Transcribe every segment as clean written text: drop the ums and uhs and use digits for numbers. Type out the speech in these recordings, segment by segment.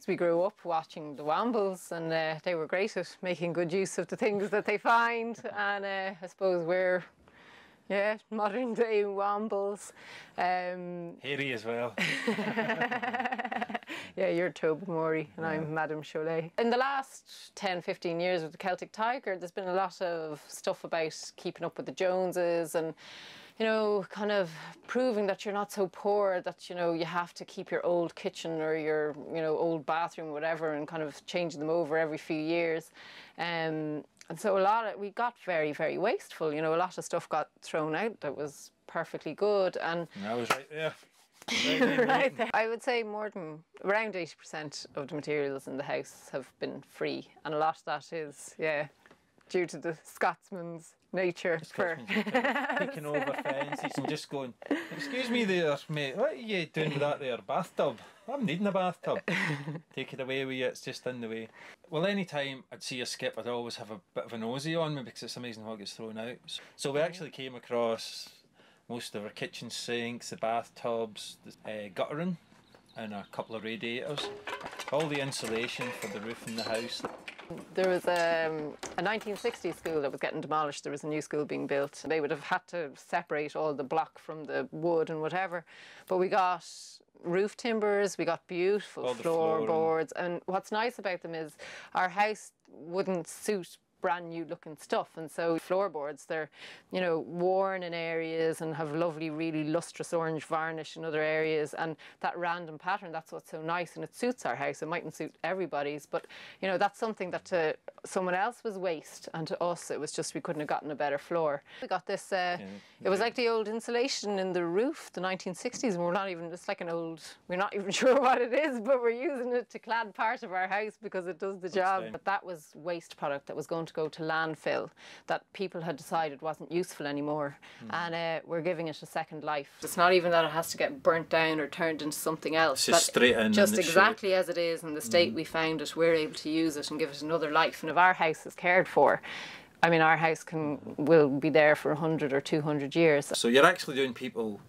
kids, we grew up watching the Wambles, and they were great at making good use of the things that they find. And I suppose we're, yeah, modern day Wambles. Hairy as well. Yeah, you're Tobermory and I'm Madame Cholet. In the last 10, 15 years with the Celtic Tiger, there's been a lot of stuff about keeping up with the Joneses and, you know, kind of proving that you're not so poor that, you know, you have to keep your old kitchen or your, you know, old bathroom or whatever, and kind of changing them over every few years. And so we got very, very wasteful. You know, a lot of stuff got thrown out that was perfectly good. And I was right there. Right there. I would say more than around 80% of the materials in the house have been free, and a lot of that is, yeah, due to the Scotsman's nature for peeking over fences and just going, "Excuse me there, mate, what are you doing with that there bathtub? I'm needing a bathtub." Take it away with you, it's just in the way. Well, any time I'd see a skip, I'd always have a bit of a nosy on me because it's amazing what gets thrown out. So we actually came across most of our kitchen sinks, the bathtubs, the guttering, and a couple of radiators. All the insulation for the roof in the house. There was a 1960s school that was getting demolished. There was a new school being built. They would have had to separate all the block from the wood and whatever. But we got roof timbers, we got beautiful floorboards. And what's nice about them is our house wouldn't suit brand new looking stuff, and so floorboards, they're, you know, worn in areas and have lovely, really lustrous orange varnish in other areas, and that random pattern, that's what's so nice, and it suits our house. It mightn't suit everybody's, but you know, that's something that to someone else was waste, and to us it was just we couldn't have gotten a better floor. We got this it was like the old insulation in the roof, the 1960s, and we're not even, it's like an old, we're not even sure what it is, but we're using it to clad part of our house because it does the job. But that was waste product that was going to go to landfill that people had decided wasn't useful anymore, and we're giving it a second life. It's not even that it has to get burnt down or turned into something else. It's just straight in, just exactly as it is in the state we found it, we're able to use it and give it another life. And if our house is cared for, I mean, our house will be there for 100 or 200 years. So you're actually doing people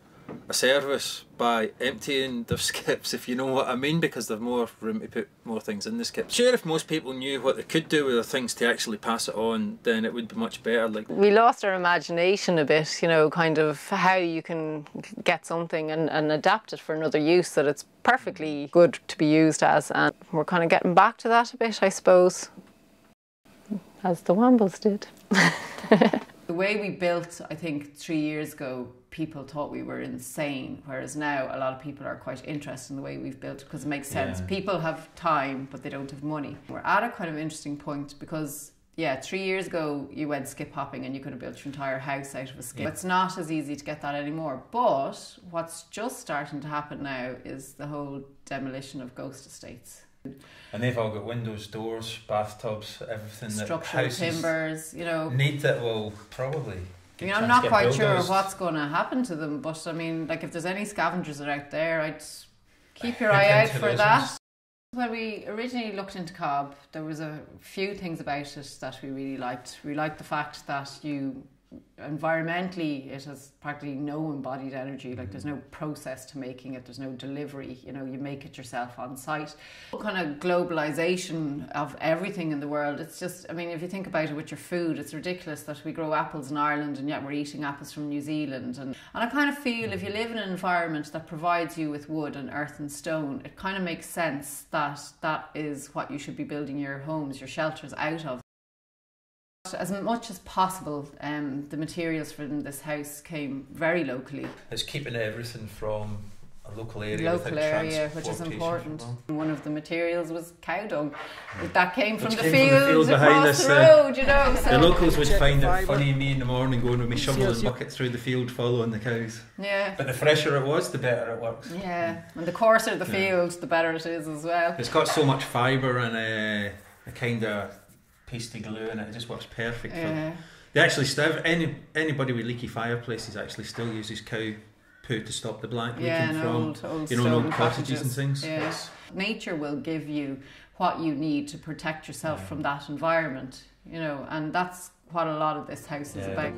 a service by emptying their skips, if you know what I mean, because they've more room to put more things in the skips. Sure, if most people knew what they could do with their things to actually pass it on, then it would be much better. Like, we lost our imagination a bit, you know, kind of how you can get something and adapt it for another use that it's perfectly good to be used as, and we're kind of getting back to that a bit, I suppose, as the Wambles did. The way we built, I think 3 years ago, people thought we were insane, whereas now a lot of people are quite interested in the way we've built because it makes sense. Yeah. People have time, but they don't have money. We're at a kind of interesting point because, yeah, 3 years ago you went skip hopping and you could have built your entire house out of a skip. Yeah. It's not as easy to get that anymore. But what's just starting to happen now is the whole demolition of ghost estates. And they've all got windows, doors, bathtubs, everything. Structural timbers, you know. Need that will probably. I mean, I'm not quite sure what's going to happen to them, but I mean, like, if there's any scavengers out there, I'd keep your eye out for that. When we originally looked into Cobb, there was a few things about it that we really liked. We liked the fact that environmentally it has practically no embodied energy, like there's no process to making it, there's no delivery, you know, you make it yourself on site. Kind of globalization of everything in the world, it's just, I mean, if you think about it with your food, it's ridiculous that we grow apples in Ireland and yet we're eating apples from New Zealand, and I kind of feel if you live in an environment that provides you with wood and earth and stone, it kind of makes sense that that is what you should be building your homes, your shelters out of. As much as possible, the materials from this house came very locally. It's keeping everything from a local area. Local area, which is important. One of the materials was cow dung. That came from the field across the road, you know. So the locals would find it funny, me in the morning going with my shovel and bucket through the field following the cows. Yeah. But the fresher it was, the better it works. Yeah, and the coarser the field, the better it is as well. It's got so much fibre and a kind of pasty glue in it. It just works perfect. They actually still, anybody with leaky fireplaces actually still uses cow poo to stop the black leaking from old you know, old cottages and things. Yeah. Yes. Nature will give you what you need to protect yourself from that environment, you know, and that's what a lot of this house is about.